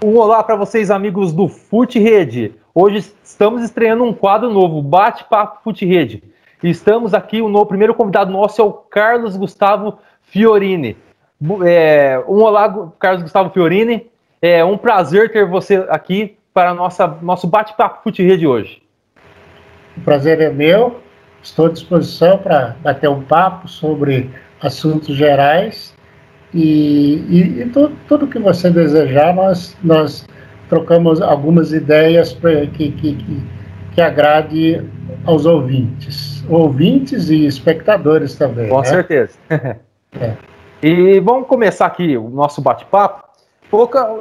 Um olá para vocês, amigos do Fute Rede. Hoje estamos estreando um quadro novo, Bate-Papo Fute Rede. E estamos aqui, o primeiro convidado nosso é o Carlos Gustavo Fiorini. Um olá, Carlos Gustavo Fiorini. É um prazer ter você aqui para nosso Bate-Papo Fute Rede hoje. O prazer é meu. Estou à disposição para bater um papo sobre assuntos gerais e tudo que você desejar, nós trocamos algumas ideias que agrade aos ouvintes e espectadores também. Com certeza. E vamos começar aqui o nosso bate-papo.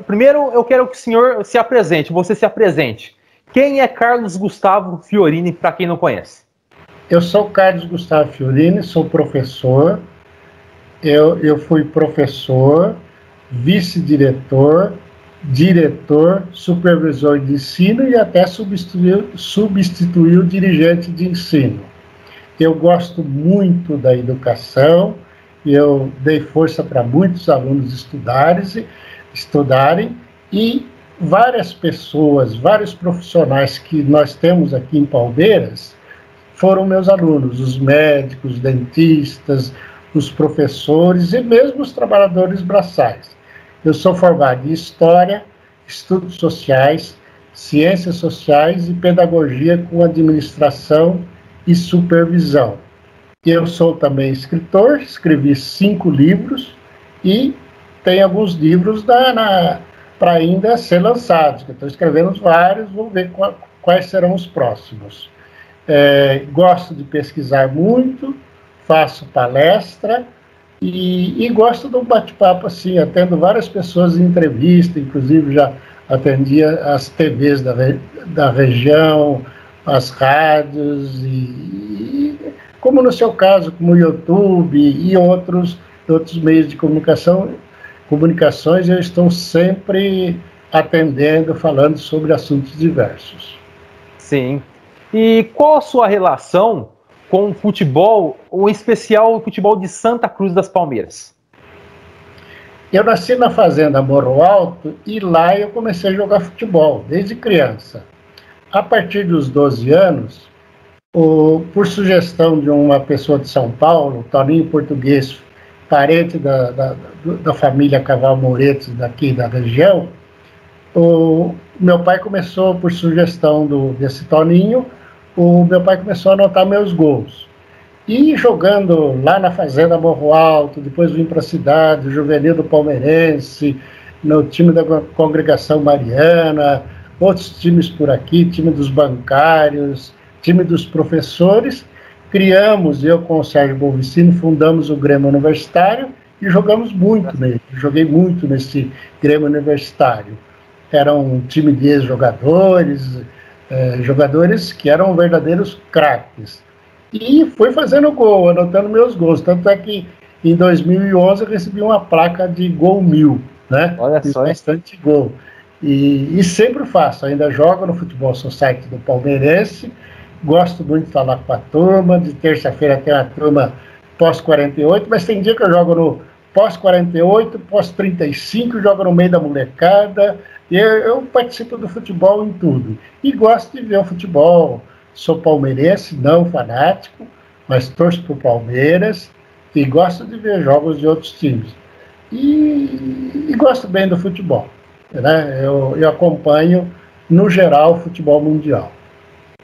Primeiro, eu quero que o senhor se apresente, você se apresente. Quem é Carlos Gustavo Fiorini, para quem não conhece? Eu sou Carlos Gustavo Fiorini, sou professor. Eu fui professor, vice-diretor, diretor, supervisor de ensino e até substituí o dirigente de ensino. Eu gosto muito da educação e eu dei força para muitos alunos estudarem e várias pessoas, vários profissionais que nós temos aqui em Palmeiras foram meus alunos, os médicos, os dentistas, os professores e mesmo os trabalhadores braçais. Eu sou formado em História, Estudos Sociais, Ciências Sociais e Pedagogia com Administração e Supervisão. Eu sou também escritor, escrevi 5 livros e tenho alguns livros para ainda ser lançados. Estou escrevendo vários, vou ver quais serão os próximos. Gosto de pesquisar muito, faço palestra e gosto de um bate-papo assim, atendo várias pessoas em entrevista, inclusive já atendia as TVs da região, as rádios, e como no seu caso, como o YouTube e outros meios de comunicações, eu estou sempre atendendo, falando sobre assuntos diversos. Sim. E qual a sua relação com o futebol, ou em especial o futebol de Santa Cruz das Palmeiras? Eu nasci na fazenda Morro Alto e lá eu comecei a jogar futebol, desde criança. A partir dos 12 anos, por sugestão de uma pessoa de São Paulo, Toninho Português, parente da família Caval Moretos daqui da região, meu pai começou, por sugestão desse Toninho, meu pai começou a anotar meus gols. E jogando lá na fazenda Morro Alto, depois vim para a cidade, juvenil do Palmeirense, no time da Congregação Mariana, outros times por aqui, time dos bancários, time dos professores. Criamos, eu com o Sérgio Bonvicino, fundamos o Grêmio Universitário e jogamos muito nele. Joguei muito nesse Grêmio Universitário. Era um time de ex-jogadores, jogadores que eram verdadeiros craques. E fui fazendo gol, anotando meus gols. Tanto é que em 2011 eu recebi uma placa de gol 1000, né? Olha só. Fiz bastante gol. E sempre faço, ainda jogo no Futebol Society do Palmeirense, gosto muito de falar com a turma, de terça-feira tem a turma pós-48, mas tem dia que eu jogo no pós-48, pós-35, jogo no meio da molecada. Eu participo do futebol em tudo. E gosto de ver o futebol. Sou palmeirense, não fanático, mas torço para o Palmeiras e gosto de ver jogos de outros times. E gosto bem do futebol. Né? Eu acompanho, no geral, o futebol mundial.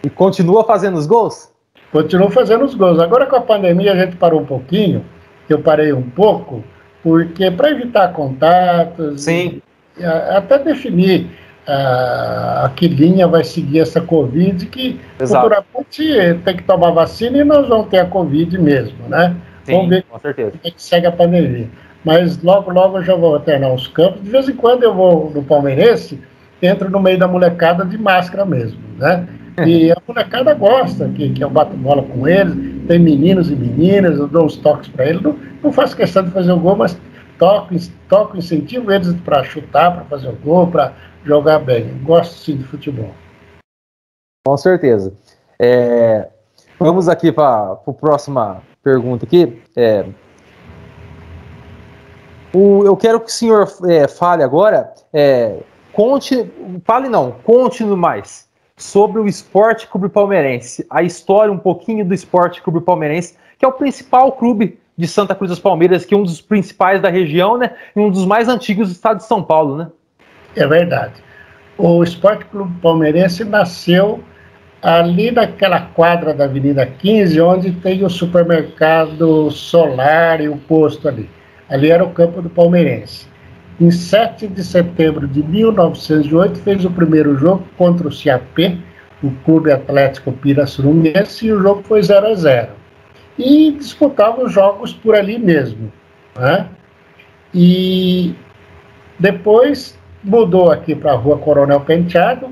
E continua fazendo os gols? Continuo fazendo os gols. Agora com a pandemia a gente parou um pouquinho, eu parei um pouco, porque para evitar contatos, sim, e até definir a que linha vai seguir essa Covid, que futuramente tem que tomar vacina e nós vamos ter a Covid mesmo, né? Sim, vamos ver com certeza. como é que segue a pandemia. Mas logo eu já vou alternar os campos. De vez em quando eu vou no Palmeirense, entro no meio da molecada de máscara mesmo, né? E a molecada gosta que eu bato bola com eles, tem meninos e meninas, eu dou uns toques para eles, não faço questão de fazer o gol, mas toco, incentivo eles para chutar, para fazer o gol, para jogar bem. Eu gosto sim de futebol. Com certeza. Vamos aqui para a próxima pergunta aqui. Eu quero que o senhor fale agora conte-nos mais sobre o Sport Clube Palmeirense, a história um pouquinho do Sport Clube Palmeirense, que é o principal clube de Santa Cruz dos Palmeiras, que é um dos principais da região, né, e um dos mais antigos do estado de São Paulo, né? É verdade. O Sport Clube Palmeirense nasceu ali naquela quadra da Avenida 15, onde tem o supermercado Solar e o posto ali. Ali era o campo do Palmeirense. Em 7 de setembro de 1908, fez o primeiro jogo contra o CAP, o Clube Atlético Pirassunundense, e o jogo foi 0-0. E disputava os jogos por ali mesmo, né? E depois mudou aqui para a Rua Coronel Penteado.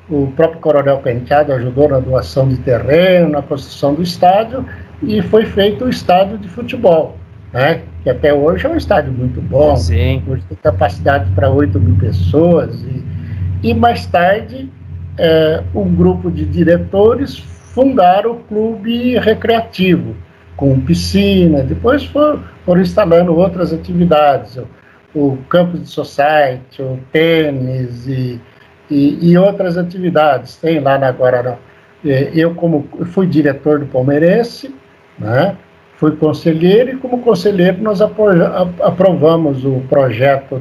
O próprio Coronel Penteado ajudou na doação de terreno, na construção do estádio, e foi feito o estádio de futebol, né? Que até hoje é um estádio muito bom. Sim. Hoje tem capacidade para 8.000 pessoas. E mais tarde, um grupo de diretores fundaram o clube recreativo, com piscina. Depois foram instalando outras atividades, o campus de society, o tênis e outras atividades. Tem lá agora, eu fui diretor do Palmeirense, né? Fui conselheiro, e como conselheiro nós aprovamos o projeto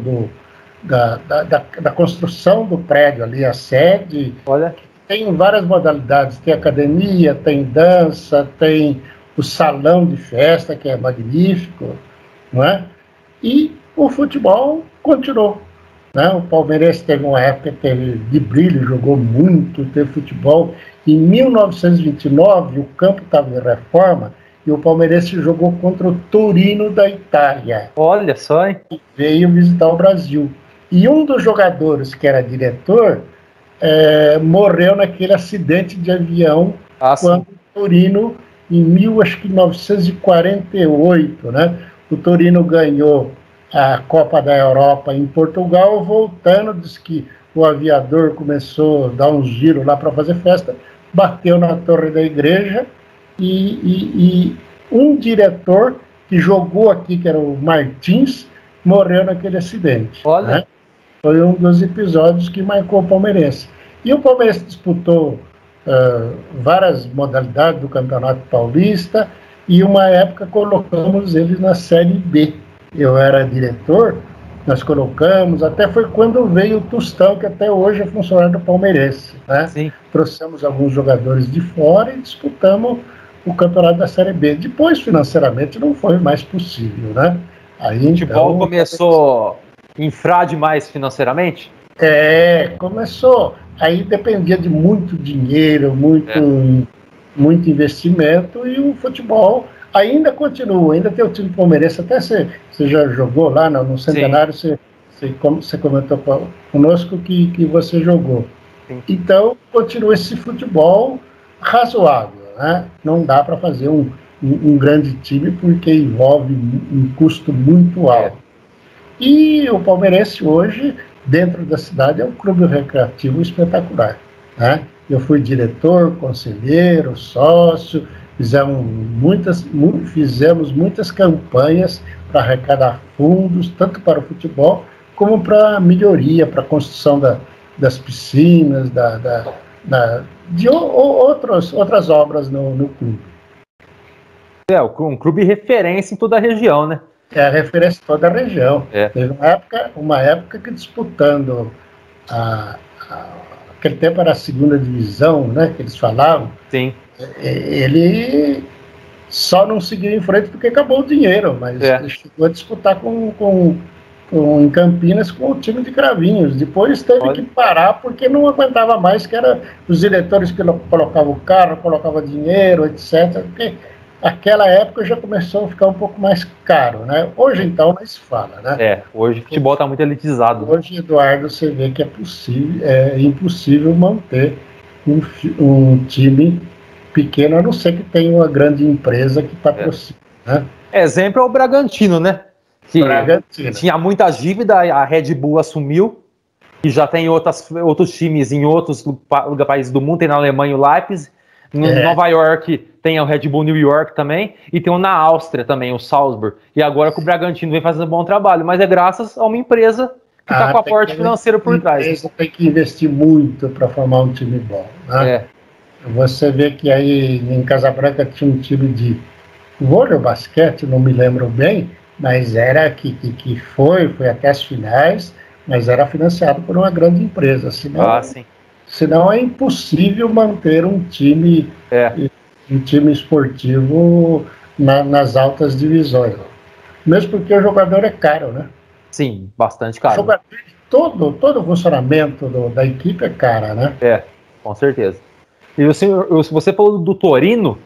da construção do prédio ali, a sede. Olha. Tem várias modalidades, tem academia, tem dança, tem o salão de festa, que é magnífico, não é? E o futebol continuou, né? O Palmeirense teve uma época de brilho, jogou muito, teve futebol. Em 1929, o campo estava em reforma e o Palmeirense jogou contra o Torino da Itália. Olha só, hein? E veio visitar o Brasil. E um dos jogadores, que era diretor, morreu naquele acidente de avião quando o Torino, em 1948, né? O Torino ganhou a Copa da Europa em Portugal. Voltando, disse que o aviador começou a dar uns giros lá para fazer festa, bateu na torre da igreja, e um diretor que jogou aqui, que era o Martins, morreu naquele acidente. Olha. Né? Foi um dos episódios que marcou o Palmeirense. E o Palmeirense disputou várias modalidades do Campeonato Paulista, e uma época colocamos eles na Série B. Eu era diretor, nós colocamos, até foi quando veio o Tostão, que até hoje é funcionário do Palmeirense, né? Sim. Trouxemos alguns jogadores de fora e disputamos o campeonato da Série B. Depois, financeiramente, não foi mais possível, né? Aí, o futebol começou a infrar demais financeiramente? Começou. Aí dependia de muito dinheiro, muito investimento, e o futebol ainda continua, ainda tem o time palmeirense. Até você já jogou lá no Centenário, você comentou conosco que você jogou. Sim. Então, continua esse futebol razoável, né? Não dá para fazer um grande time, porque envolve um custo muito alto. E o Palmeirense hoje, dentro da cidade, é um clube recreativo espetacular, né? Eu fui diretor, conselheiro, sócio, fizemos muitas campanhas para arrecadar fundos, tanto para o futebol, como para a melhoria, para a construção das piscinas, de outras obras no clube. Um clube referência em toda a região, né? É a referência em toda a região. Teve uma época que, disputando aquele tempo era a segunda divisão, né, que eles falavam. Sim. Ele só não seguiu em frente porque acabou o dinheiro, mas ele chegou a disputar em Campinas com o time de Cravinhos. Depois teve que parar porque não aguentava mais, que era os diretores que colocavam o carro, colocavam dinheiro, etc. Porque aquela época já começou a ficar um pouco mais caro, né? Hoje, então, não se fala, né? Hoje o futebol está muito elitizado. Hoje, Eduardo, você vê que é impossível manter um time pequeno, a não ser que tenha uma grande empresa que patrocina, né? Exemplo é o Bragantino, né? Que tinha muita dívida, a Red Bull assumiu, e já tem outros times em outros países do mundo, tem na Alemanha o Leipzig, em Nova York tem o Red Bull New York também, e tem na Áustria também, o Salzburg. E agora que o Bragantino vem fazendo um bom trabalho, mas é graças a uma empresa que está com aporte financeiro por trás. A empresa tem que investir muito para formar um time bom, né? Você vê que aí em Casabranca tinha um time de vôlei ou basquete, não me lembro bem, mas era que foi até as finais, mas era financiado por uma grande empresa, senão é impossível manter um time esportivo nas altas divisões, mesmo porque o jogador é caro, né? Sim, bastante caro. Todo o funcionamento da equipe é cara, né? Com certeza. E você falou do Torino,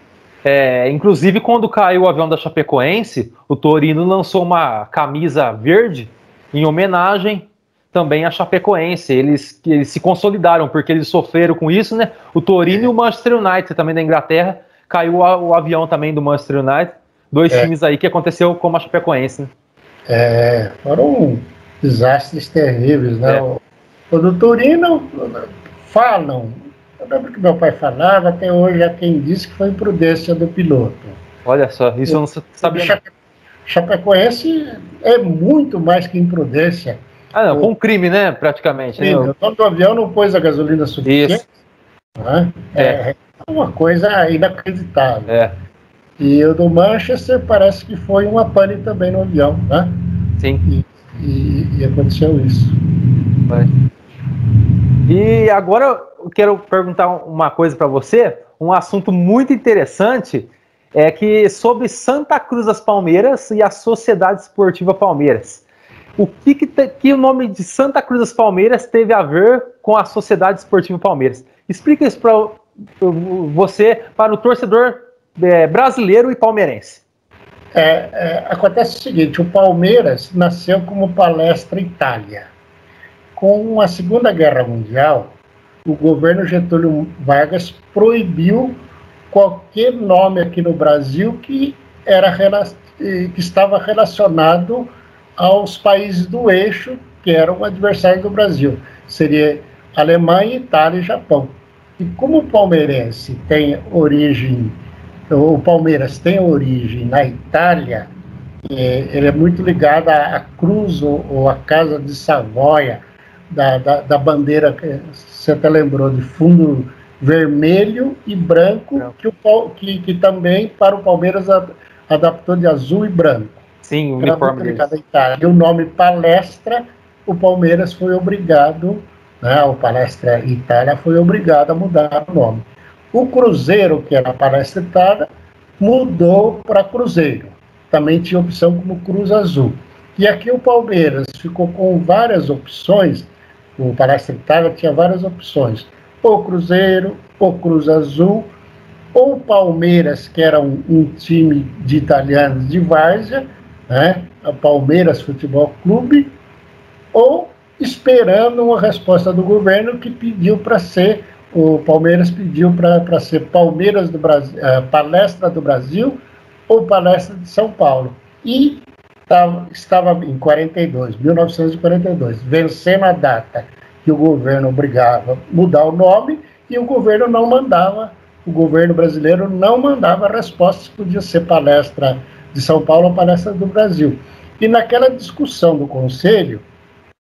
inclusive quando caiu o avião da Chapecoense, o Torino lançou uma camisa verde em homenagem também à Chapecoense. Eles se consolidaram, porque eles sofreram com isso, né? O Torino e o Manchester United, também da Inglaterra, caiu o avião também do Manchester United. Dois times aí que aconteceu com a Chapecoense, né? Foram desastres terríveis, né? O do Torino, falam, eu lembro que meu pai falava, até hoje há quem disse que foi imprudência do piloto. Olha só, isso eu não sabia. Chapecoense é muito mais que imprudência. Foi um crime, né, praticamente. Crime. O dono do avião não pôs a gasolina suficiente. Isso. Né? É uma coisa inacreditável. E o do Manchester parece que foi uma pane também no avião, né? Sim. E aconteceu isso. E agora eu quero perguntar uma coisa para você, um assunto muito interessante, sobre Santa Cruz das Palmeiras e a Sociedade Esportiva Palmeiras. O que o nome de Santa Cruz das Palmeiras teve a ver com a Sociedade Esportiva Palmeiras? Explica isso para você, para o torcedor brasileiro e palmeirense. Acontece o seguinte, o Palmeiras nasceu como Palestra Itália. Com a Segunda Guerra Mundial, o governo Getúlio Vargas proibiu qualquer nome aqui no Brasil que estava relacionado aos países do eixo, que eram adversários do Brasil. Seria Alemanha, Itália e Japão. E como o Palmeiras tem origem na Itália, ele é muito ligado à Cruz ou à Casa de Savoia, da bandeira, você até lembrou, de fundo vermelho e branco, que também para o Palmeiras adaptou de azul e branco. Sim, o uniforme deles. E o nome Palestra, o Palmeiras foi obrigado, o Palestra Itália foi obrigado a mudar o nome. O Cruzeiro, que era a Palestra Itália, mudou para Cruzeiro. Também tinha opção como Cruz Azul. E aqui o Palmeiras ficou com várias opções. O Palestra Itália tinha várias opções. Ou Cruzeiro, ou Cruz Azul, ou Palmeiras, que era um time de italianos de várzea, a Palmeiras Futebol Clube, ou esperando uma resposta do governo que pediu para ser, o Palmeiras pediu para ser Palmeiras do Brasil, Palestra do Brasil ou Palestra de São Paulo. E estava em 1942, vencendo a data que o governo obrigava a mudar o nome e o governo não mandava, o governo brasileiro não mandava respostas, podia ser Palestra de São Paulo ou Palestra do Brasil. E naquela discussão do conselho,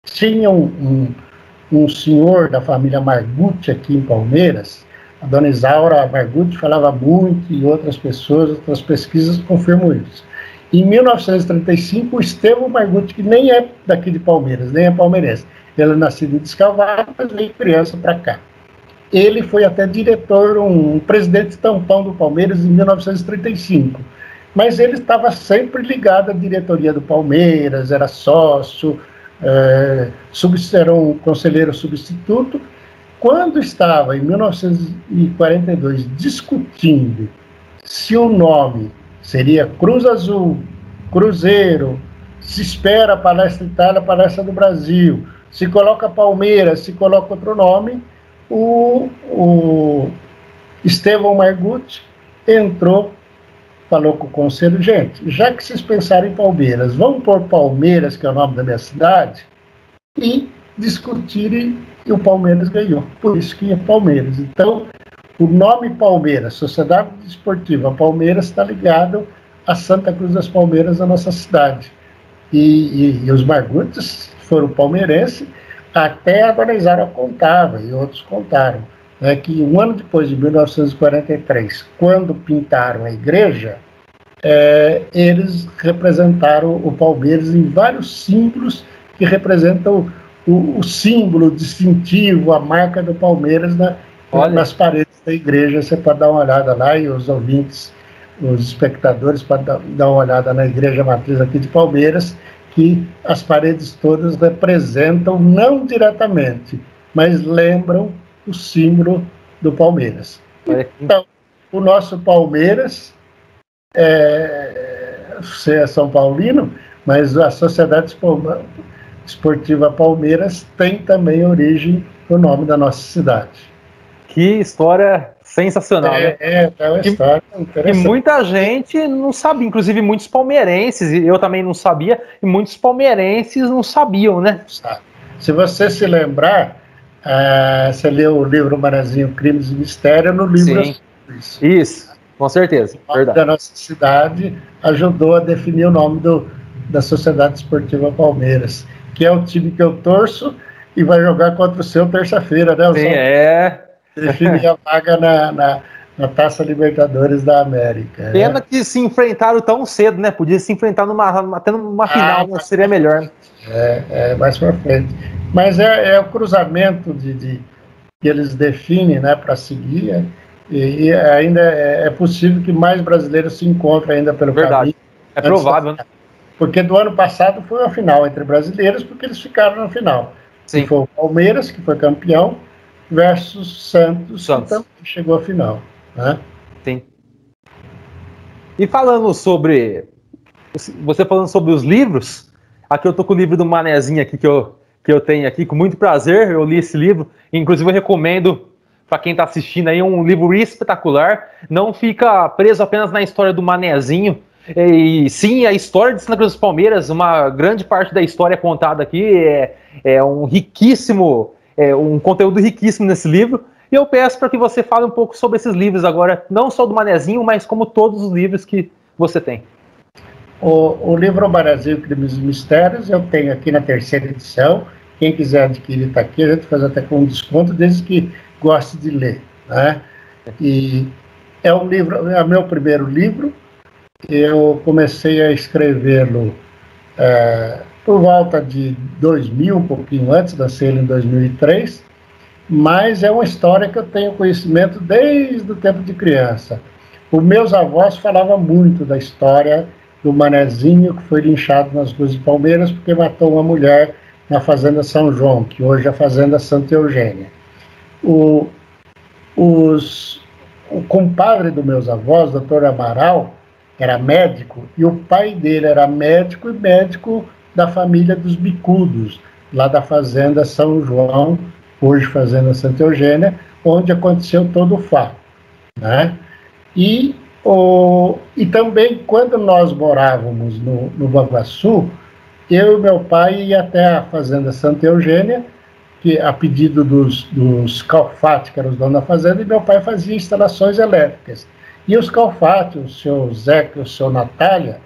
tinha um senhor da família Margutti aqui em Palmeiras, a dona Isaura Margutti falava muito, e outras pessoas, outras pesquisas confirmam isso. Em 1935, o Estevão Margutti, que nem é daqui de Palmeiras, nem é palmeirense, ele é nascido em Descalvado, mas veio criança para cá. Ele foi até diretor, um presidente tampão do Palmeiras em 1935, mas ele estava sempre ligado à diretoria do Palmeiras, era sócio, era um conselheiro substituto. Quando estava, em 1942, discutindo se o nome seria Cruz Azul, Cruzeiro, se espera Palestra Itália, Palestra do Brasil, se coloca Palmeiras, se coloca outro nome, o Estevão Margutti entrou, falou com o conselho, gente, já que vocês pensaram em Palmeiras, vamos pôr Palmeiras, que é o nome da minha cidade, e discutirem, e o Palmeiras ganhou. Por isso que é Palmeiras. Então, o nome Palmeiras, Sociedade Esportiva Palmeiras, está ligado a Santa Cruz das Palmeiras, a nossa cidade. E os Marguttes foram palmeirenses, até a dona Isaura contava, e outros contaram, né, que um ano depois de 1943, quando pintaram a igreja, eles representaram o Palmeiras em vários símbolos que representam o símbolo distintivo, a marca do Palmeiras nas paredes da igreja. Você pode dar uma olhada lá, e os ouvintes, os espectadores podem dar uma olhada na igreja matriz aqui de Palmeiras, que as paredes todas representam, não diretamente, mas lembram o símbolo do Palmeiras. Então, o nosso Palmeiras, você é São Paulino, mas a Sociedade Esportiva Palmeiras tem também origem no nome da nossa cidade. Que história sensacional, né? É uma história interessante. E muita gente não sabia, inclusive muitos palmeirenses, e eu também não sabia, e muitos palmeirenses não sabiam, né? Se você se lembrar, você leu o livro Manezinho, Crimes e Mistério, no livro... Sim, isso, com certeza, o nome da nossa cidade ajudou a definir o nome da Sociedade Esportiva Palmeiras, que é o time que eu torço e vai jogar contra o seu terça-feira, né? Sim, definir a vaga na Taça Libertadores da América. Pena que se enfrentaram tão cedo, né? Podia se enfrentar tendo uma final, né? Seria melhor. Mais pra frente. Mas é o cruzamento que eles definem, né, para seguir, e ainda é possível que mais brasileiros se encontrem ainda pelo caminho. É provável, né? Porque do ano passado foi uma final entre brasileiros, porque eles ficaram na final. Sim. Que foi o Palmeiras, que foi campeão, versus Santos. Que também chegou à final, né? Sim. E falando sobre... Você falando sobre os livros, aqui eu tô com o livro do Manezinho aqui, que eu tenho aqui, com muito prazer, eu li esse livro, inclusive eu recomendo para quem está assistindo aí, um livro espetacular, não fica preso apenas na história do Manezinho, e sim, a história de Santa Cruz dos Palmeiras, uma grande parte da história contada aqui, é um riquíssimo... um conteúdo riquíssimo nesse livro, e eu peço para que você fale um pouco sobre esses livros agora, não só do Manezinho, mas como todos os livros que você tem. O livro Manezinho, Crimes e Mistérios, eu tenho aqui na 3ª edição. Quem quiser adquirir está aqui, a gente faz até com desconto, desde que goste de ler, né? E é um livro, é meu primeiro livro. Eu comecei a escrevê-lo por volta de 2000, um pouquinho antes, lancei ele em 2003, mas é uma história que eu tenho conhecimento desde o tempo de criança. Os meus avós falavam muito da história do Manezinho, que foi linchado nas ruas de Palmeiras porque matou uma mulher na Fazenda São João, que hoje é a Fazenda Santa Eugênia. O compadre dos meus avós, Dr. Amaral, era médico, e o pai dele era médico, e médico da família dos Bicudos, lá da Fazenda São João, hoje Fazenda Santa Eugênia, onde aconteceu todo o fato, né? E também, quando nós morávamos no Baguaçu, eu e meu pai ia até a Fazenda Santa Eugênia, que a pedido dos Calfati, que eram os donos da fazenda, e meu pai fazia instalações elétricas. E os Calfati, o seu Zeca e o seu Natália,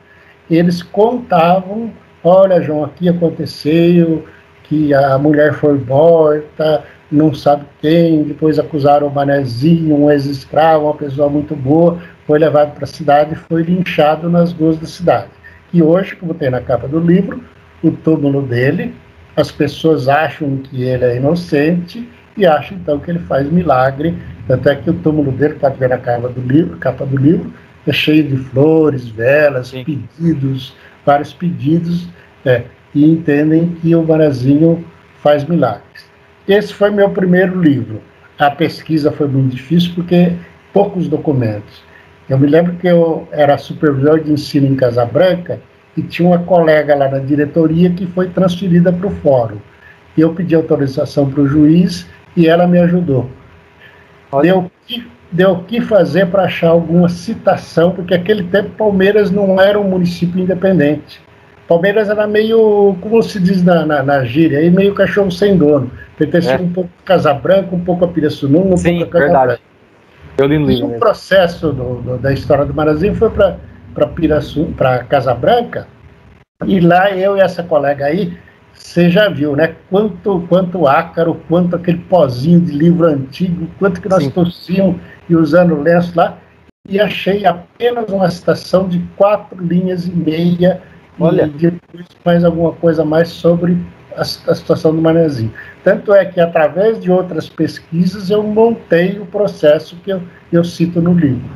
eles contavam: olha, João, aqui aconteceu que a mulher foi morta, não sabe quem, depois acusaram o Manezinho, um ex-escravo, uma pessoa muito boa, foi levado para a cidade e foi linchado nas ruas da cidade. E hoje, como tem na capa do livro, o túmulo dele, as pessoas acham que ele é inocente e acham então que ele faz milagre, tanto é que o túmulo dele, pode ver na capa do livro, é cheio de flores, velas, sim, pedidos, vários pedidos, e entendem que o Manezinho faz milagres. Esse foi meu primeiro livro. A pesquisa foi muito difícil porque poucos documentos. Eu me lembro que eu era supervisor de ensino em Casabranca e tinha uma colega lá na diretoria que foi transferida para o fórum. Eu pedi autorização para o juiz e ela me ajudou. Deu o que fazer para achar alguma citação, porque naquele tempo Palmeiras não era um município independente. Palmeiras era meio, como se diz na gíria, aí meio cachorro sem dono. Pertencia um pouco a Casabranca, um pouco a Pirassununga, sim, pouco a verdade. Eu li no livro. E o processo da história do Manezinho foi para Casabranca, e lá eu e essa colega aí, você já viu, né? Quanto ácaro, quanto aquele pozinho de livro antigo, quanto que nós tossimos e usando lenço lá, e achei apenas uma citação de 4 linhas e meia, Olha. e depois mais alguma coisa mais sobre a situação do Manezinho. Tanto é que, através de outras pesquisas, eu montei o processo que eu cito no livro.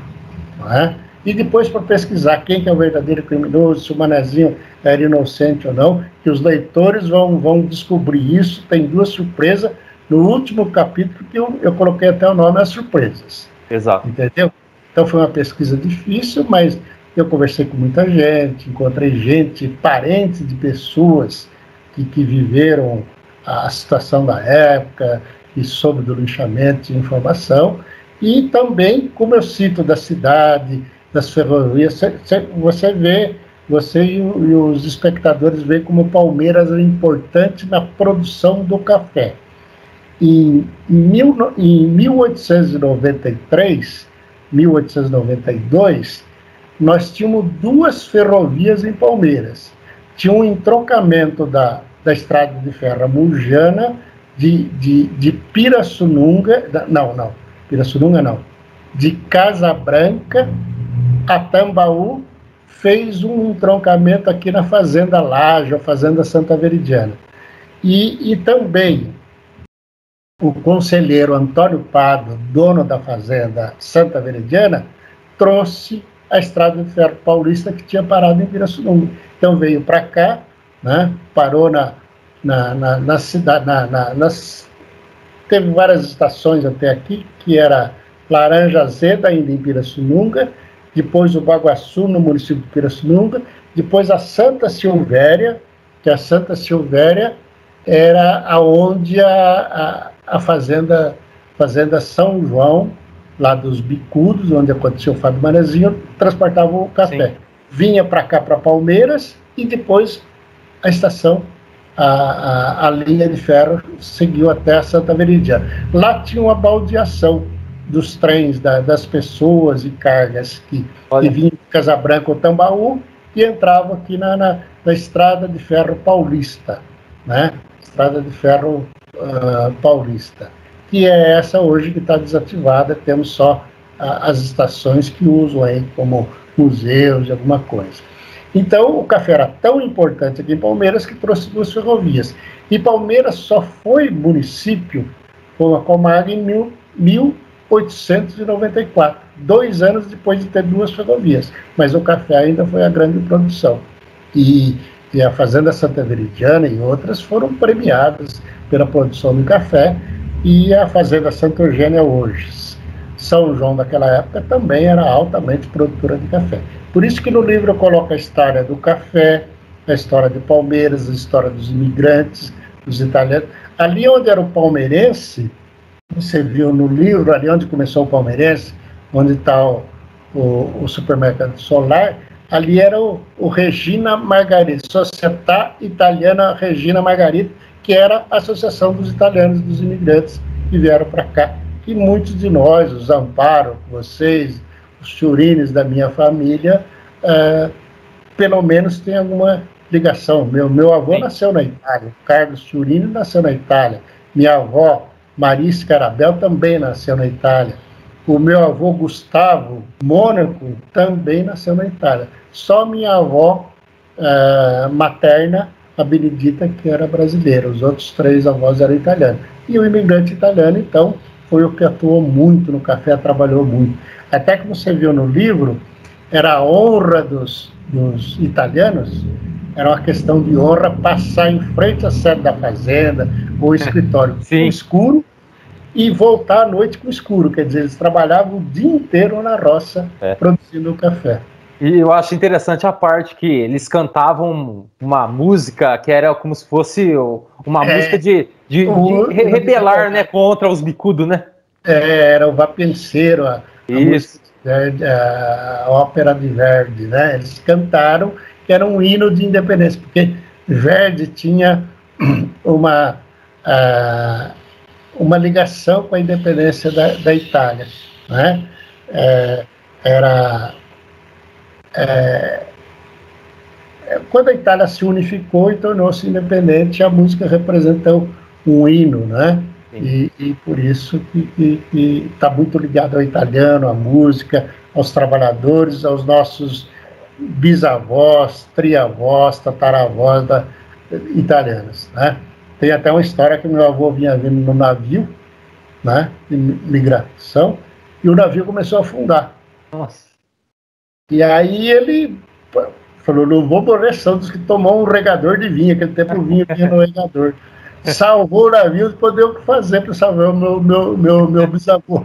Não é? E depois, para pesquisar quem que é o verdadeiro criminoso, se o Manezinho era inocente ou não, que os leitores vão descobrir isso. Tem 2 surpresas. No último capítulo, que eu coloquei até o nome As Surpresas. Exato. Entendeu? Então foi uma pesquisa difícil, mas eu conversei com muita gente, encontrei gente, parentes de pessoas que viveram a situação da época e soube do linchamento de informação. E também, como eu cito da cidade, das ferrovias, você vê, você e os espectadores veem como Palmeiras é importante na produção do café. Em 1893, 1892, nós tínhamos 2 ferrovias em Palmeiras. Tinha um entroncamento da Estrada de Ferro Murjana, de Pirassununga, Pirassununga não, de Casa Branca a Tambaú, fez um entroncamento aqui na Fazenda Laje, a Fazenda Santa Veridiana. E também o conselheiro Antônio Pado, dono da Fazenda Santa Veridiana, trouxe a Estrada de Ferro Paulista que tinha parado em Pirassununga. Então veio para cá, né, parou na cidade, teve várias estações até aqui, que era Laranja Azeda, ainda em Pirassununga, depois o Baguaçu, no município de Pirassununga, depois a Santa Silvéria, que a Santa Silvéria era aonde a fazenda São João, lá dos Bicudos, onde aconteceu o Fábio Manezinho, transportava o café. Sim. Vinha para cá, para Palmeiras, e depois a estação, a linha de ferro seguiu até a Santa Veridiana. Lá tinha uma baldeação dos trens, das pessoas e cargas que vinham de Casabranca ou Tambaú e entravam aqui na Estrada de Ferro Paulista, né? Estrada de Ferro Paulista, que é essa hoje que está desativada. Temos só as estações que usam aí como museus e alguma coisa. Então, o café era tão importante aqui em Palmeiras que trouxe 2 ferrovias. E Palmeiras só foi município com a Comarga em 1894, 2 anos depois de ter 2 ferrovias. Mas o café ainda foi a grande produção. E a Fazenda Santa Veridiana e outras foram premiadas pela produção de café, e a Fazenda Santa Eugênia hoje, São João daquela época, também era altamente produtora de café. Por isso que no livro eu coloco a história do café, a história de Palmeiras, a história dos imigrantes, dos italianos. Ali onde era o palmeirense, você viu no livro, ali onde começou o palmeirense, onde está o supermercado Solar, ali era o Regina Margarita, Società Italiana Regina Margarita, que era a associação dos italianos, dos imigrantes que vieram para cá. E muitos de nós, os Amparo, vocês, os Ciurines da minha família, pelo menos tem alguma ligação. Meu avô nasceu na Itália, Carlos Ciurini nasceu na Itália, minha avó, Maria Scarabel, também nasceu na Itália. O meu avô Gustavo Mônaco também nasceu na Itália. Só minha avó materna, a Benedita, que era brasileira. Os outros 3 avós eram italianos. E o imigrante italiano, então, foi o que atuou muito no café, trabalhou muito. Até que você viu no livro, era a honra dos italianos, era uma questão de honra passar em frente à sede da fazenda, ou escritório com escuro, e voltar à noite com escuro. Quer dizer, eles trabalhavam o dia inteiro na roça, produzindo o café. E eu acho interessante a parte que eles cantavam uma música que era como se fosse uma música de rebelar, né, contra os bicudos, né? Era o Vapenseiro, a ópera de Verdi, né? Eles cantaram, que era um hino de independência, porque Verdi tinha uma ligação com a independência da Itália, né? quando a Itália se unificou e tornou-se independente, a música representou um hino, né? E por isso que está muito ligado ao italiano, à música, aos trabalhadores, aos nossos bisavós, triavós, tataravós italianos, né? Tem até uma história que meu avô vinha vindo no navio, né, de migração, e o navio começou a afundar. Nossa. E aí ele falou, não vou morrer, Santos, que tomou um regador de vinho, aquele tempo o vinho vinha no regador. Salvou o navio, não poder o que fazer para salvar o meu bisavô.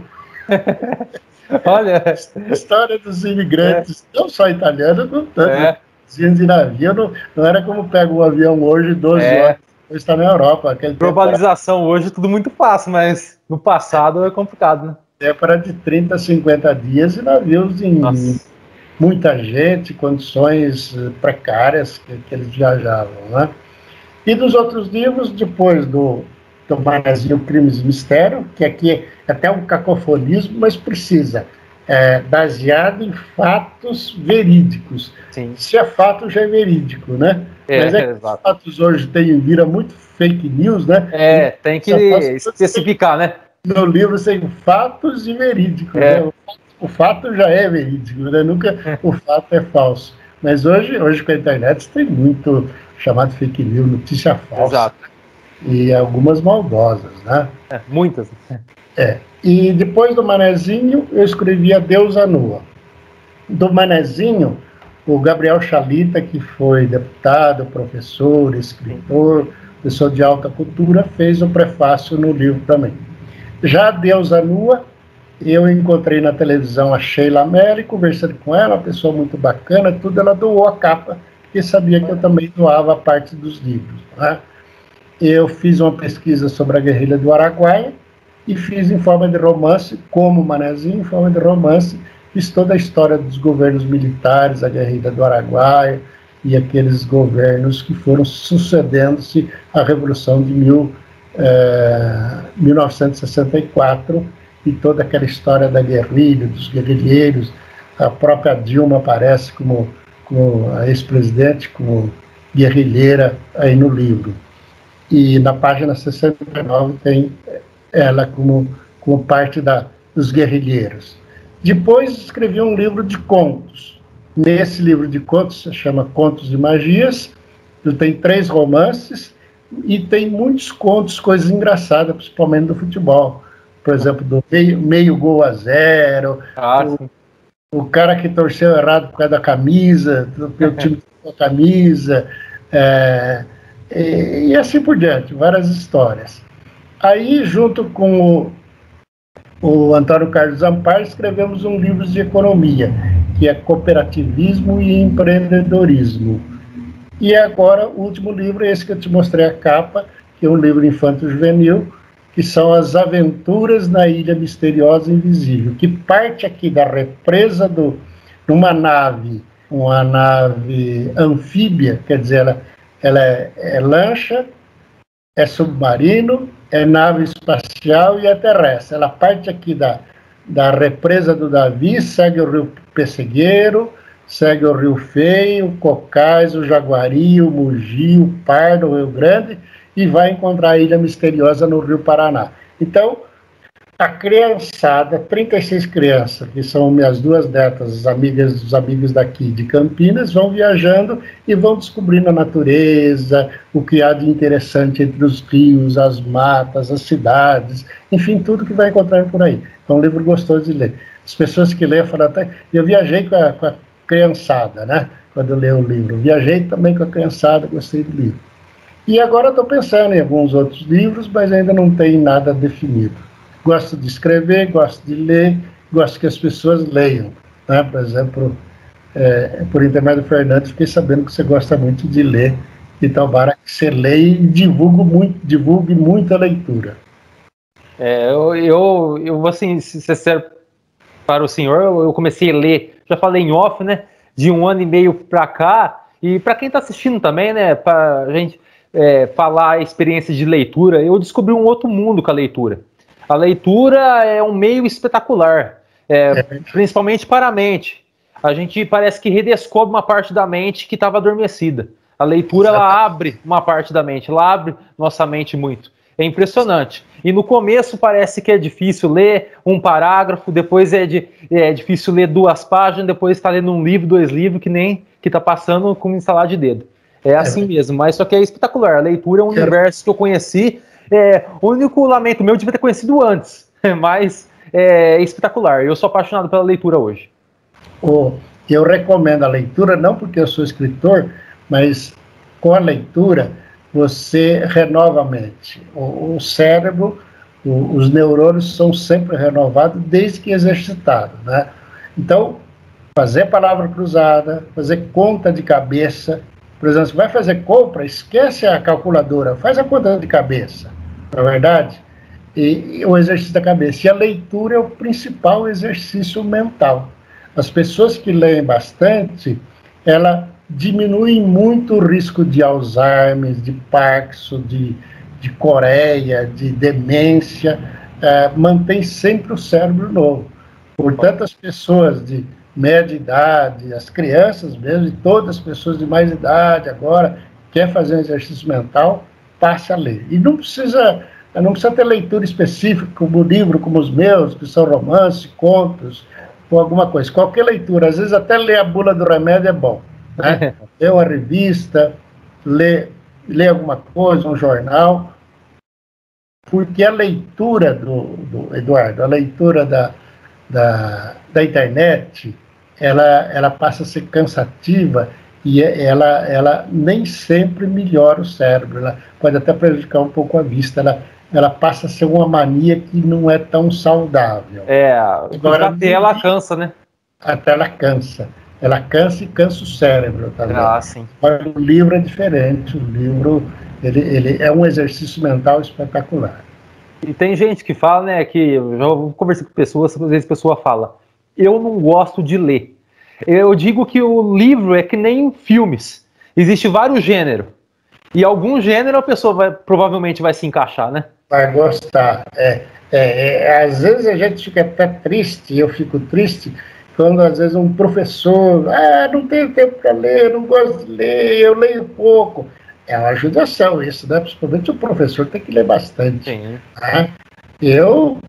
Olha, a história dos imigrantes, não só italianos, não tanto. De navio, não era como pega um avião hoje, 12 horas, depois está na Europa. Globalização hoje é tudo muito fácil, mas no passado é complicado, né? É para de 30 a 50 dias e navios em muita gente, condições precárias que eles viajavam, né? E dos outros livros, depois do Manezinho, Crimes e Mistério, que aqui é até um cacofonismo, mas precisa, baseado em fatos verídicos. Sim. Se é fato, já é verídico, né? Mas que os fatos hoje viram muito fake news, né? Tem que especificar, né? No livro tem fatos e verídicos, né? O fato já é verídico, né? Nunca o fato é falso. Mas hoje com a internet tem muito chamado fake news, notícia falsa. Exato. E algumas maldosas, né? Muitas. E depois do Manezinho, eu escrevi A Deusa Nua. Do Manezinho, o Gabriel Chalita, que foi deputado, professor, escritor, pessoa de alta cultura, fez o prefácio no livro também. Já A Deusa Nua, eu encontrei na televisão a Sheila Melli, conversando com ela, uma pessoa muito bacana, tudo, ela doou a capa, porque sabia que eu também doava a parte dos livros, né? Eu fiz uma pesquisa sobre a guerrilha do Araguaia e fiz em forma de romance, como Manezinho, em forma de romance, fiz toda a história dos governos militares, a guerrilha do Araguaia e aqueles governos que foram sucedendo-se à Revolução de 1964 e toda aquela história da guerrilha, dos guerrilheiros. A própria Dilma aparece como a ex-presidente, como guerrilheira aí no livro. E na página 69 tem ela como parte dos guerrilheiros. Depois escrevi um livro de contos. Nesse livro de contos se chama Contos de Magias. Ele tem 3 romances e tem muitos contos, coisas engraçadas, principalmente do futebol. Por exemplo, do meio gol a 0, o cara que torceu errado por causa da camisa, porque o time com a camisa, e assim por diante, várias histórias. Aí, junto com o Antônio Carlos Amparo, escrevemos um livro de economia, que é Cooperativismo e Empreendedorismo. E agora, o último livro é esse que eu te mostrei a capa, que é um livro infanto-juvenil, que são As Aventuras na Ilha Misteriosa e Invisível, que parte aqui da represa numa nave, uma nave anfíbia, quer dizer, ela é lancha, é submarino, é nave espacial e é terrestre. Ela parte aqui da represa do Davi, segue o rio Pessegueiro, segue o rio Feio, o Cocais, o Jaguari, o Mogi, o Pardo, o Rio Grande, e vai encontrar a Ilha Misteriosa no Rio Paraná. Então, a criançada, 36 crianças, que são minhas 2 netas, os amigos daqui de Campinas, vão viajando e vão descobrindo a natureza, o que há de interessante entre os rios, as matas, as cidades, enfim, tudo que vai encontrar por aí. É um livro gostoso de ler. As pessoas que leem falam até... Eu viajei com a criançada, né? Quando eu leio o livro. Viajei também com a criançada, gostei do livro. E agora estou pensando em alguns outros livros, mas ainda não tem nada definido. Gosto de escrever, gosto de ler, gosto que as pessoas leiam, né? Por exemplo, por intermédio do Fernando, fiquei sabendo que você gosta muito de ler, e tomara que você leia e divulgue muito a leitura. Eu vou assim, ser sério para o senhor, eu comecei a ler, já falei em off, né, de 1 ano e meio para cá, e para quem está assistindo também, né, para a gente falar a experiência de leitura, eu descobri um outro mundo com a leitura. A leitura é um meio espetacular, principalmente para a mente. A gente parece que redescobre uma parte da mente que estava adormecida. A leitura, ela abre uma parte da mente, ela abre nossa mente muito. É impressionante. E no começo parece que é difícil ler um parágrafo, depois é difícil ler 2 páginas, depois está lendo um livro, 2 livros, que nem que está passando com instalar de dedo. É assim mesmo, mas só que é espetacular. A leitura é um universo que eu conheci. O único lamento meu, eu devia ter conhecido antes, mas é espetacular. Eu sou apaixonado pela leitura hoje. Eu recomendo a leitura, não porque eu sou escritor, mas com a leitura você renova a mente. O cérebro, os neurônios são sempre renovados desde que exercitados, né? Então, fazer palavra cruzada, fazer conta de cabeça. Por exemplo, você vai fazer compra, esquece a calculadora, faz a conta de cabeça, não é verdade? E o exercício da cabeça. E a leitura é o principal exercício mental. As pessoas que leem bastante, ela diminui muito o risco de Alzheimer, de Parkinson, de coreia, de demência, mantém sempre o cérebro novo. Portanto, as pessoas de média idade, as crianças mesmo, e todas as pessoas de mais idade agora, quer fazer um exercício mental, passe a ler. E não precisa ter leitura específica, como livro como os meus, que são romances, contos, ou alguma coisa. Qualquer leitura, às vezes até ler a bula do remédio é bom, né? Ler uma revista, ler alguma coisa, um jornal, porque a leitura Eduardo, a leitura da internet, ela passa a ser cansativa e ela nem sempre melhora o cérebro, ela pode até prejudicar um pouco a vista, ela passa a ser uma mania que não é tão saudável. Agora, a tela cansa, né? A tela cansa. Ela cansa e cansa o cérebro também. Sim. Agora, o livro é diferente. O livro ele é um exercício mental espetacular. E tem gente que fala, né, que eu já conversei com pessoas, às vezes a pessoa fala, eu não gosto de ler. Eu digo que o livro é que nem filmes. Existe vários gêneros. E algum gênero a pessoa provavelmente vai se encaixar, né? Vai gostar. Às vezes a gente fica até triste, eu fico triste, quando às vezes um professor, não tenho tempo para ler, não gosto de ler, eu leio pouco. É uma ajudação isso, né? Principalmente o professor tem que ler bastante. Sim. Né? Eu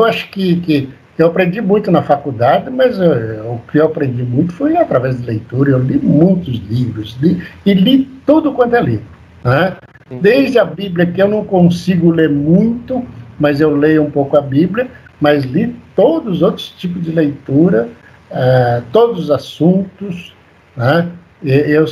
acho que eu aprendi muito na faculdade, mas o que eu aprendi muito foi através de leitura. Eu li muitos livros, e li tudo quanto é livro. Né? Desde a Bíblia, que eu não consigo ler muito, mas eu leio um pouco a Bíblia, mas li todos os outros tipos de leitura, todos os assuntos. Né? Eu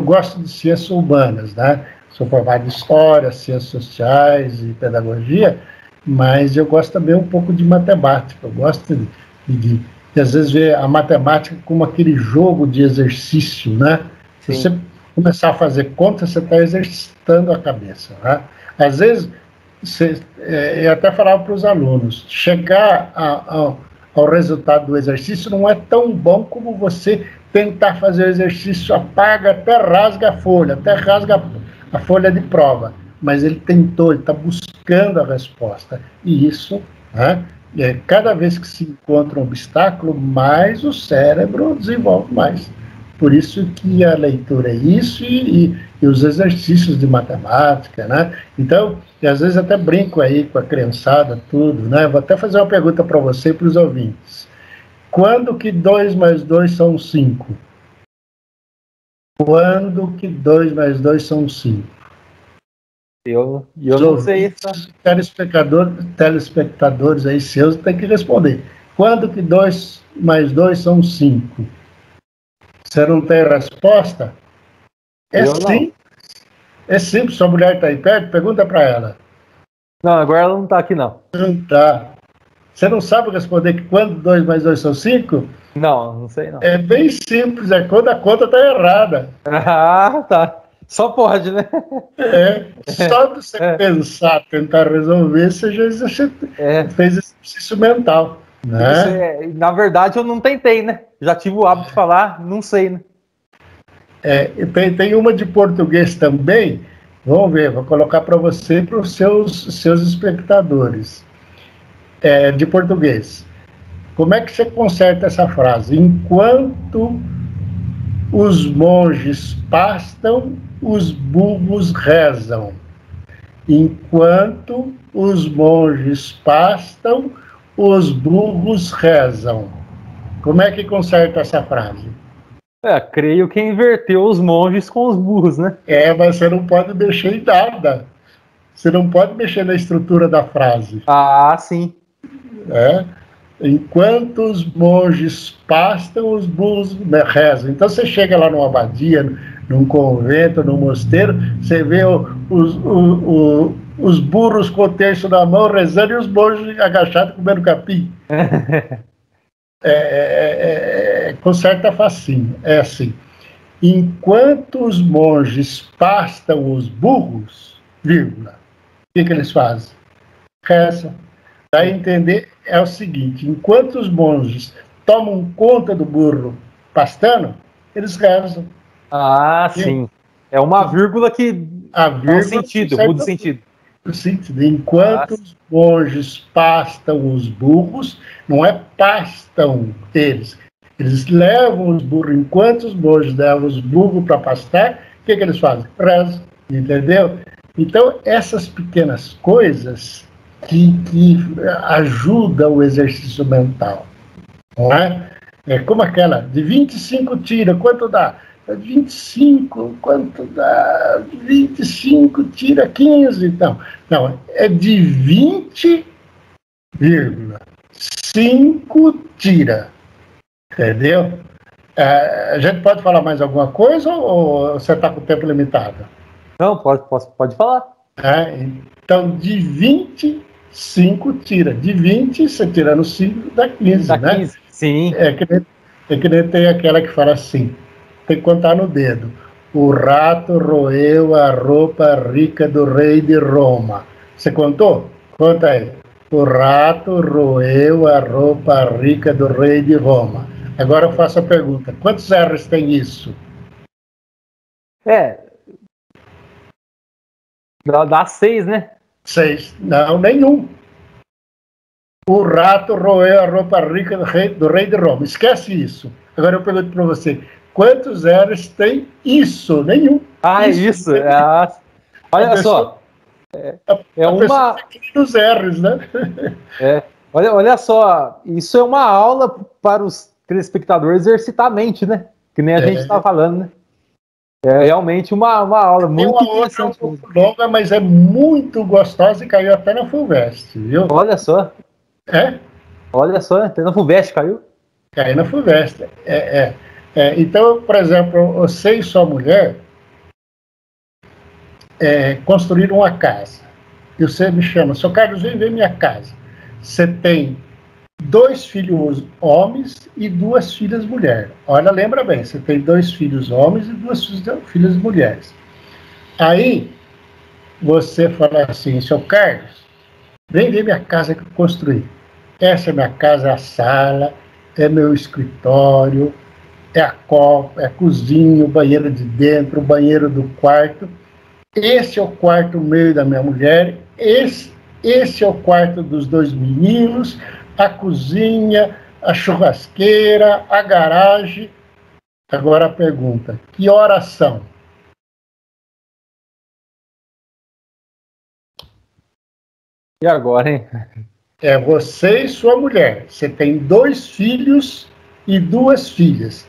gosto de ciências humanas, né? Sou formado em História, Ciências Sociais e Pedagogia, mas eu gosto também um pouco de matemática. Eu gosto de às vezes, ver a matemática como aquele jogo de exercício, né? Se você começar a fazer conta, você está exercitando a cabeça. Né? Às vezes, eu até falava para os alunos, chegar ao resultado do exercício não é tão bom como você tentar fazer o exercício, apaga, até rasga a folha, até rasga a folha de prova. Mas ele tentou, ele está buscando a resposta. E isso, né, cada vez que se encontra um obstáculo, mais o cérebro desenvolve mais. Por isso que a leitura é isso e os exercícios de matemática, né? Então, às vezes até brinco aí com a criançada, tudo, né? Vou até fazer uma pergunta para você e para os ouvintes. Quando que 2 mais 2 são 5? Quando que 2 mais 2 são 5? Eu não sei. Telespectadores aí seus têm que responder. Quando que 2 mais 2 são 5? Você não tem resposta? É simples. Sua mulher está aí perto? Pergunta para ela. Não, agora ela não está aqui, não. Não está. Você não sabe responder que quando 2 mais 2 são 5? Não sei não. É bem simples, é quando a conta está errada. Ah, tá. Só pode, né? Só de você pensar, tentar resolver, você já fez exercício mental. Né? Na verdade, eu não tentei, né? Já tive o hábito de falar, não sei, né? Tem uma de português também. Vamos ver, vou colocar para você e para os seus espectadores. De português. Como é que você conserta essa frase? Enquanto os monges pastam, os burros rezam. Enquanto os monges pastam, os burros rezam. Como é que conserta essa frase? Creio que inverteu os monges com os burros, né? Mas você não pode mexer em nada. Você não pode mexer na estrutura da frase. Ah, sim. Enquanto os monges pastam, os burros rezam. Então você chega lá numa abadia, num convento, num mosteiro, você vê os burros com o terço na mão rezando e os monges agachados comendo capim. Conserta facinho. É assim. Enquanto os monges pastam os burros, vírgula, o que eles fazem? Rezam. Para entender, é o seguinte: enquanto os monges tomam conta do burro pastando, eles rezam. Ah, sim. É uma vírgula que muda o sentido. Enquanto os monges pastam os burros, não é pastam eles. Eles levam os burros, enquanto os monges levam os burros para pastar, o que eles fazem? Rezam, entendeu? Então, essas pequenas coisas que ajuda o exercício mental, não é? É como aquela, de 25 tira, quanto dá? 25, quanto dá? 25 tira 15, então. Não, é de 20,5 tira, entendeu? A gente pode falar mais alguma coisa ou você está com o tempo limitado? Não, pode falar. Então, de 25 tira. De 20, você tira no 5, dá 15, dá né? 15, sim. É que nem tem aquela que fala assim, tem que contar no dedo. O rato roeu a roupa rica do rei de Roma. Você contou? Conta aí. O rato roeu a roupa rica do rei de Roma. Agora eu faço a pergunta. Quantos R's tem isso? Dá 6, né? 6. Não, nenhum. O rato roeu a roupa rica do rei de Roma. Esquece isso. Agora eu pergunto para você. Quantos R's tem isso? Nenhum. Isso. Olha só. Uma... Os R's, né? Olha só. Isso é uma aula para os telespectadores exercitar a mente, né? Que nem a gente está falando, né? É realmente uma aula muito interessante. Um pouco longa, mas é muito gostosa e caiu até na FUVEST, viu? Olha só. Olha só, até na FUVEST caiu. Caiu na FUVEST. Então, por exemplo, você e sua mulher construíram uma casa. E você me chama, seu Carlos, vem ver minha casa. Você tem 2 filhos homens e 2 filhas mulheres. Olha, lembra bem, você tem 2 filhos homens e 2 filhas mulheres. Aí, você fala assim, seu Carlos, vem ver minha casa que eu construí. Essa é minha casa, é a sala, é meu escritório, é a copa, é a cozinha, o banheiro de dentro, o banheiro do quarto. Esse é o quarto meio da minha mulher, esse é o quarto dos 2 meninos, a cozinha, a churrasqueira, a garagem. Agora a pergunta, que horas são? E agora, hein? É você e sua mulher. Você tem 2 filhos e 2 filhas.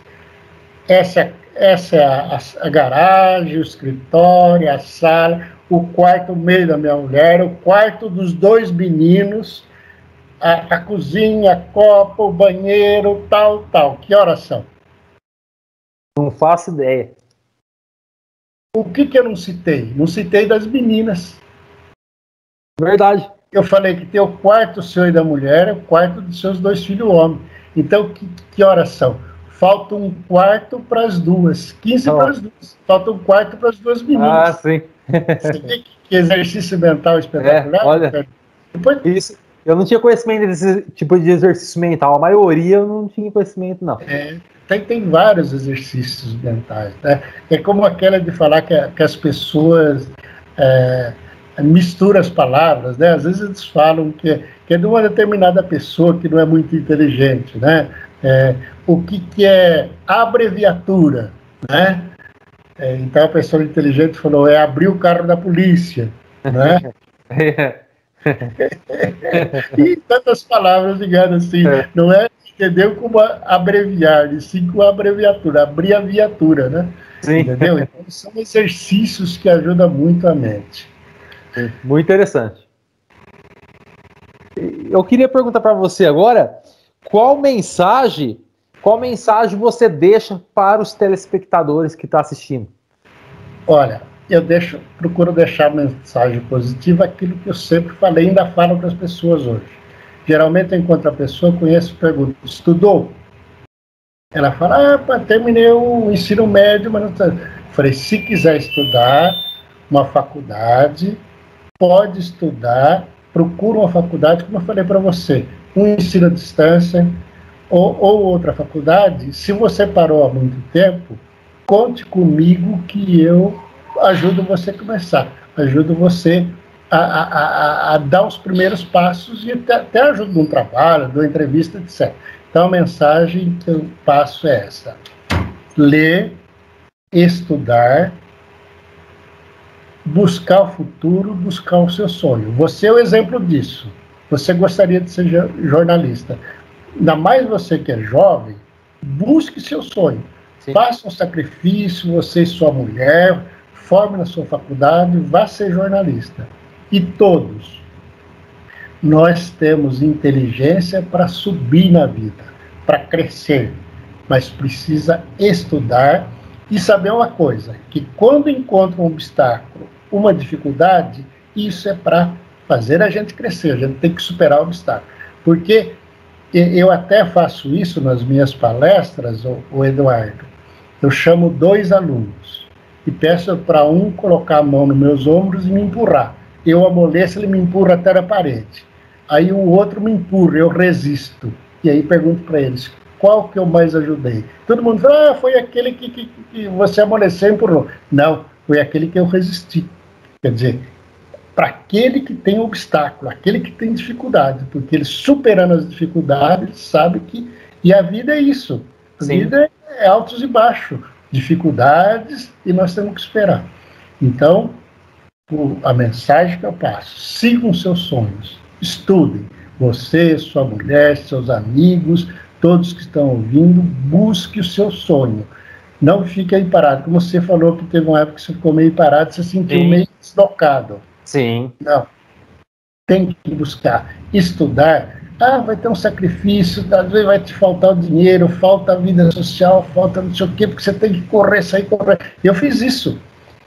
Essa é a garagem, o escritório, a sala, o quarto meio da minha mulher, o quarto dos 2 meninos, a cozinha, a copa, o banheiro, tal. Que horas são? Não faço ideia. O que eu não citei? Não citei das meninas. Verdade. Eu falei que tem o quarto seu e da mulher, o quarto dos seus 2 filhos homens. Então, que horas são? Falta um quarto para as 2. 15 para as 2. Falta um quarto para as 2 meninas. Sim. Você vê que exercício mental espetacular? Olha, depois... Isso, eu não tinha conhecimento desse tipo de exercício mental. A maioria eu não tinha conhecimento, não. Tem vários exercícios mentais. Né? É como aquela de falar que as pessoas misturam as palavras. Né? Às vezes eles falam que é de uma determinada pessoa que não é muito inteligente. Né? O que é abreviatura? né? Então a pessoa inteligente falou, abrir o carro da polícia, né? E tantas palavras, digamos assim, não é entendeu como abreviar, e sim com abreviatura, abrir a viatura, né? Sim. Entendeu? Então são exercícios que ajudam muito a mente. Sim. Muito interessante. Eu queria perguntar para você agora, qual mensagem você deixa para os telespectadores que estão assistindo? Olha, procuro deixar mensagem positiva, aquilo que eu sempre falei e ainda falo para as pessoas hoje. Geralmente eu encontro a pessoa, conheço, pergunto, estudou? Ela fala, terminei o ensino médio, mas não está. Falei, se quiser estudar uma faculdade, pode estudar, procura uma faculdade, como eu falei para você, um ensino à distância ou outra faculdade. Se você parou há muito tempo, conte comigo que eu ajudo você a começar, ajudo você a dar os primeiros passos e até ajudo num trabalho, numa entrevista, etc. Então a mensagem que eu passo é essa: ler, estudar, buscar o futuro, buscar o seu sonho. Você é o exemplo disso. Você gostaria de ser jornalista. Ainda mais você que é jovem, busque seu sonho. Sim. Faça um sacrifício, você e sua mulher, forme na sua faculdade, vá ser jornalista. E todos, nós temos inteligência para subir na vida, para crescer, mas precisa estudar e saber uma coisa, que quando encontra um obstáculo, uma dificuldade, isso é para fazer a gente crescer, a gente tem que superar o obstáculo. Porque eu até faço isso nas minhas palestras, o Eduardo. Eu chamo 2 alunos e peço para um colocar a mão nos meus ombros e me empurrar. Eu amoleço, ele me empurra até a parede. Aí o outro me empurra, eu resisto. E aí pergunto para eles, qual que eu mais ajudei? Todo mundo fala, foi aquele que você amoleceu e empurrou. Não, foi aquele que eu resisti. Quer dizer, para aquele que tem obstáculo, aquele que tem dificuldade, porque ele superando as dificuldades, sabe que... E a vida é isso. A Sim. vida é altos e baixos, dificuldades, e nós temos que esperar. Então, a mensagem que eu passo, sigam seus sonhos, estudem. Você, sua mulher, seus amigos, todos que estão ouvindo, busque o seu sonho. Não fique aí parado. Como você falou que teve uma época que você ficou meio parado, você se sentiu Sim. meio deslocado. Sim. Não. Tem que buscar, estudar. Vai ter um sacrifício, às vezes vai te faltar o dinheiro, falta a vida social, falta não sei o quê, porque você tem que correr, sair, correr. Eu fiz isso.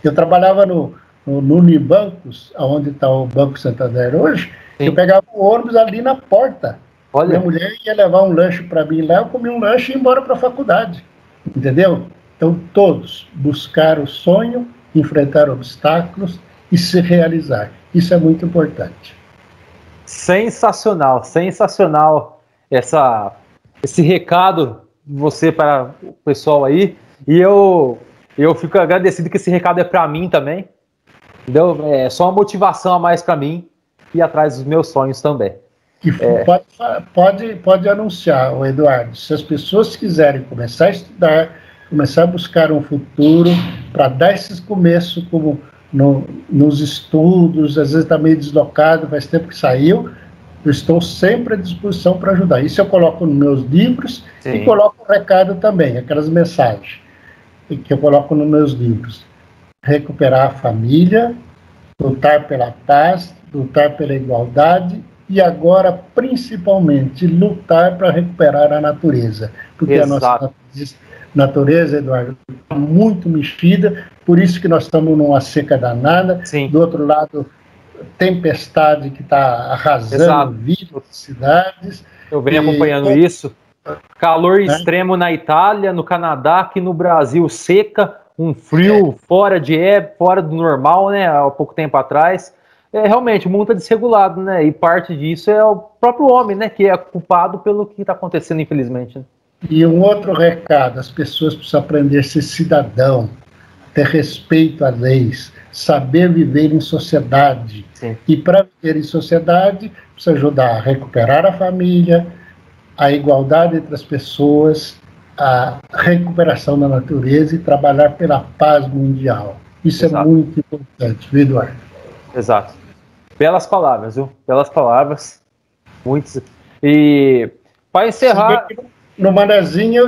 Eu trabalhava no Unibancos, onde está o Banco Santander hoje. Sim. Eu pegava o ônibus ali na porta. Olha. Minha mulher ia levar um lanche para mim lá, eu comia um lanche e ia embora para a faculdade. Entendeu? Então, todos buscar o sonho, enfrentar obstáculos e se realizar. Isso é muito importante. Sensacional, sensacional esse recado de você para o pessoal aí. E eu fico agradecido que esse recado é para mim também. Entendeu? É só uma motivação a mais para mim e atrás dos meus sonhos também. E pode anunciar, Eduardo, se as pessoas quiserem começar a estudar, começar a buscar um futuro, para dar esses começos como nos estudos, às vezes está meio deslocado, faz tempo que saiu, eu estou sempre à disposição para ajudar. Isso eu coloco nos meus livros Sim. e coloco o recado também, aquelas mensagens que eu coloco nos meus livros. Recuperar a família, lutar pela paz, lutar pela igualdade e agora, principalmente, lutar para recuperar a natureza. Porque Exato. A nossa natureza, Eduardo, está muito mexida, por isso que nós estamos numa seca danada. Sim. Do outro lado, tempestade que está arrasando vidas, cidades. Eu venho acompanhando isso. Calor extremo na Itália, no Canadá, aqui no Brasil, seca, um frio fora do normal, né, há pouco tempo atrás. Realmente, o mundo está desregulado, né, e parte disso é o próprio homem, né, que é culpado pelo que está acontecendo, infelizmente. Né? E um outro recado, as pessoas precisam aprender a ser cidadão, ter respeito às leis, saber viver em sociedade. Sim. E para viver em sociedade, precisa ajudar a recuperar a família, a igualdade entre as pessoas, a recuperação da natureza e trabalhar pela paz mundial. Isso Exato. É muito importante, viu, Eduardo? Exato. Belas palavras, viu? Belas palavras. Muitos. E para encerrar... No Manezinho,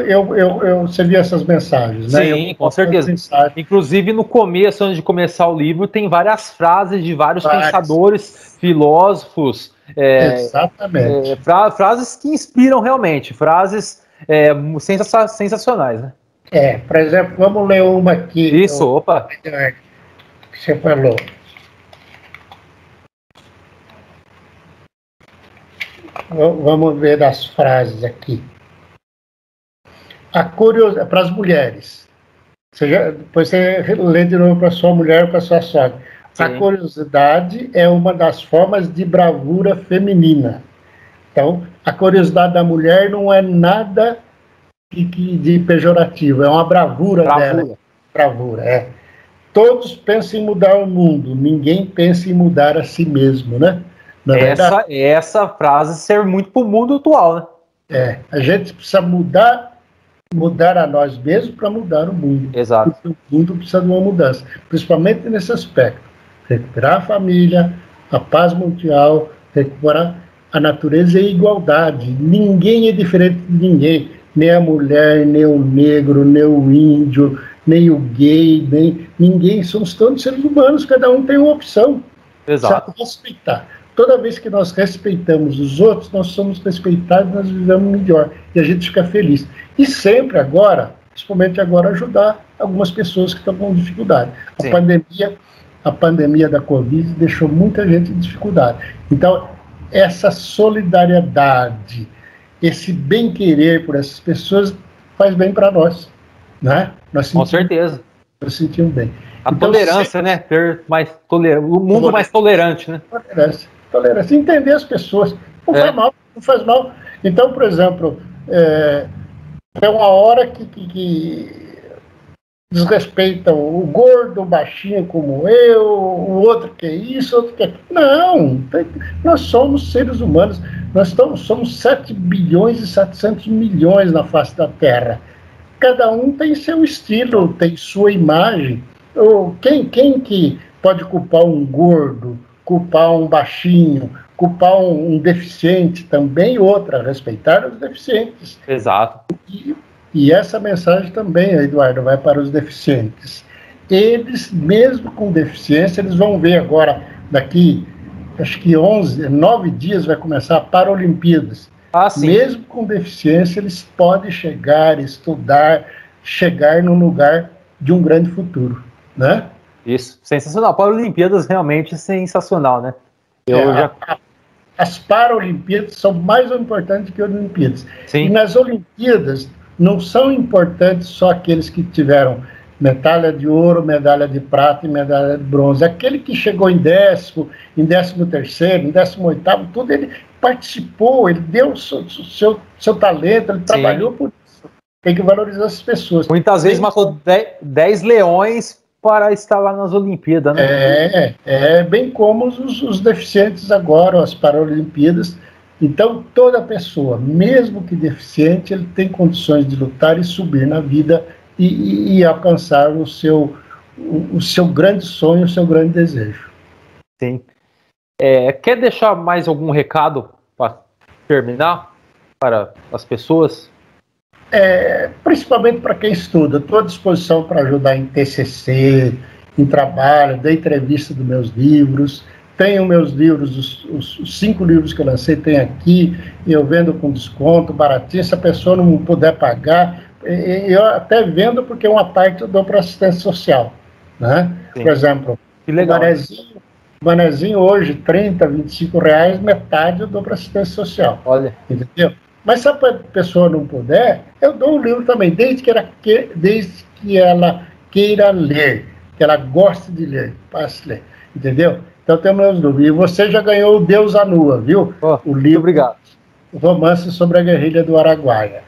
você via essas mensagens, né? Sim, com certeza. Inclusive, no começo, antes de começar o livro, tem várias frases de vários pensadores, filósofos. Exatamente. Frases que inspiram realmente, frases sensacionais, né? Por exemplo, vamos ler uma aqui. Isso, opa. Que você falou. Vamos ver as frases aqui. A curiosidade para as mulheres. Depois você lê de novo para sua mulher ou para sua sogra. Sim. A curiosidade é uma das formas de bravura feminina. Então, a curiosidade da mulher não é nada de pejorativo, é uma bravura dela. Bravura. Todos pensam em mudar o mundo, ninguém pensa em mudar a si mesmo, né? Essa frase serve muito para o mundo atual, né? A gente precisa mudar a nós mesmos para mudar o mundo. Exato. Porque o mundo precisa de uma mudança, principalmente nesse aspecto. Recuperar a família, a paz mundial, recuperar a natureza e a igualdade. Ninguém é diferente de ninguém. Nem a mulher, nem o negro, nem o índio, nem o gay, nem ninguém. Somos todos seres humanos, cada um tem uma opção. Exato. Precisa respeitar. Toda vez que nós respeitamos os outros, nós somos respeitados, nós vivemos melhor. E a gente fica feliz. E sempre agora, principalmente agora, ajudar algumas pessoas que estão com dificuldade. A pandemia da Covid deixou muita gente em dificuldade. Então, essa solidariedade, esse bem-querer por essas pessoas faz bem para nós. Né? Com certeza. Nós sentimos bem. A tolerância, né? Ter o mundo mais tolerante, né? Tolerância. Entender as pessoas. Não faz mal. Então, por exemplo, tem uma hora que desrespeitam o gordo, o baixinho como eu, o outro que é isso, outro que é... Não, nós somos seres humanos. Nós somos 7 bilhões e 700 milhões na face da Terra. Cada um tem seu estilo, tem sua imagem. Quem que pode culpar um gordo, culpar um baixinho, culpar um deficiente também? Respeitar os deficientes. Exato. E essa mensagem também, Eduardo, vai para os deficientes. Eles, mesmo com deficiência, eles vão ver agora, daqui, acho que 9 dias vai começar a Paralimpíadas. Sim. Mesmo com deficiência, eles podem chegar, estudar, chegar num lugar de um grande futuro. Né? Isso, sensacional. Paralimpíadas realmente sensacional, né? As Paralimpíadas são mais importantes que as Olimpíadas. Sim. E nas Olimpíadas não são importantes só aqueles que tiveram medalha de ouro, medalha de prata e medalha de bronze. Aquele que chegou em 10º, em 13º, em 18º, tudo ele participou, ele deu o seu talento, ele trabalhou por isso. Tem que valorizar essas pessoas. Muitas vezes matou 10 leões para estar lá nas Olimpíadas, né? Bem como os deficientes agora, as Paralimpíadas. Então, toda pessoa, mesmo que deficiente, ele tem condições de lutar e subir na vida e alcançar o seu grande sonho, o seu grande desejo. Sim. Quer deixar mais algum recado para terminar para as pessoas? Principalmente para quem estuda. Estou à disposição para ajudar em TCC, em trabalho, dei entrevista dos meus livros. Tenho meus livros, os 5 livros que eu lancei, tem aqui, eu vendo com desconto, baratinho. Se a pessoa não puder pagar, eu até vendo porque uma parte eu dou para assistência social. Né? Por exemplo, o Manezinho hoje, R$30, R$25, metade eu dou para assistência social. Olha. Entendeu? Mas se a pessoa não puder, eu dou o livro também, desde que ela queira ler, que ela goste de ler, passe a ler. Entendeu? Então temos meus livros. E você já ganhou o Deus Anua, viu? O livro, obrigado. O romance sobre a guerrilha do Araguaia.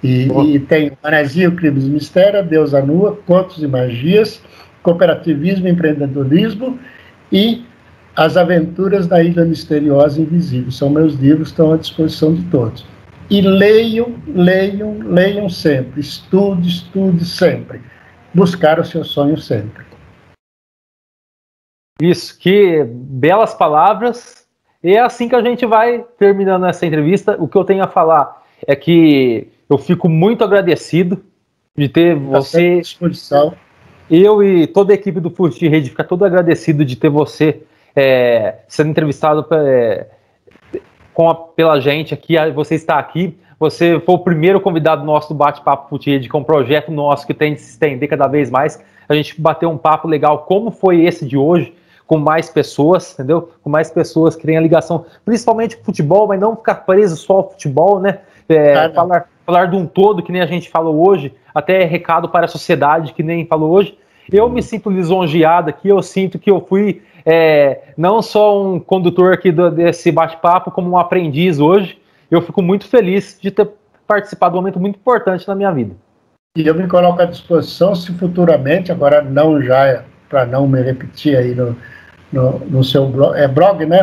E tem o Manezinho, Crimes e Mistério, Deus Anua, Contos e Magias, Cooperativismo e Empreendedorismo e As Aventuras da Ilha Misteriosa e Invisível. São meus livros, estão à disposição de todos. E leiam sempre. Estude sempre. Buscar o seu sonho sempre. Isso, que belas palavras. E é assim que a gente vai terminando essa entrevista. O que eu tenho a falar é que eu fico muito agradecido de ter você. À disposição. Eu e toda a equipe do Fute Rede fica todo agradecido de ter você sendo entrevistado pela gente aqui. Você está aqui. Você foi o primeiro convidado nosso do Bate-Papo Fute Rede, que é um projeto nosso que tem de se estender cada vez mais. A gente bateu um papo legal, como foi esse de hoje, com mais pessoas, entendeu? Com mais pessoas que têm a ligação, principalmente com futebol, mas não ficar preso só ao futebol, né? Falar de um todo, que nem a gente falou hoje, até recado para a sociedade, que nem falou hoje. Eu me sinto lisonjeado aqui, eu sinto que eu fui não só um condutor aqui desse bate-papo, como um aprendiz hoje. Eu fico muito feliz de ter participado de um momento muito importante na minha vida. E eu me coloco à disposição, se futuramente, agora não já, para não me repetir aí no seu blog, blog, né?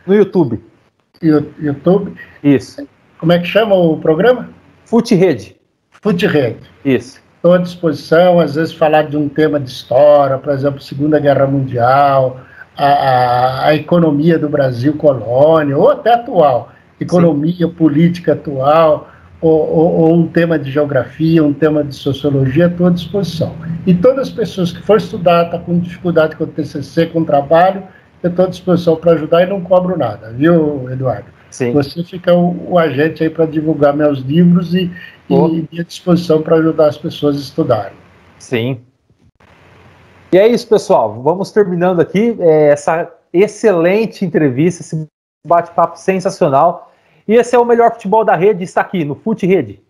No YouTube. YouTube. Isso. Como é que chama o programa? Fute Rede. Fute Rede. Isso. Estou à disposição, às vezes falar de um tema de história, por exemplo, Segunda Guerra Mundial, a economia do Brasil colônia, ou até atual, economia, sim, política atual, ou um tema de geografia, um tema de sociologia, estou à disposição. E todas as pessoas que forem estudar, estão com dificuldade com o TCC, com o trabalho, eu estou à disposição para ajudar e não cobro nada, viu, Eduardo? Sim. Você fica o agente aí para divulgar meus livros e à disposição para ajudar as pessoas a estudarem. Sim. E é isso, pessoal. Vamos terminando aqui essa excelente entrevista, esse bate-papo sensacional. E esse é o melhor futebol da rede, está aqui no Fute Rede.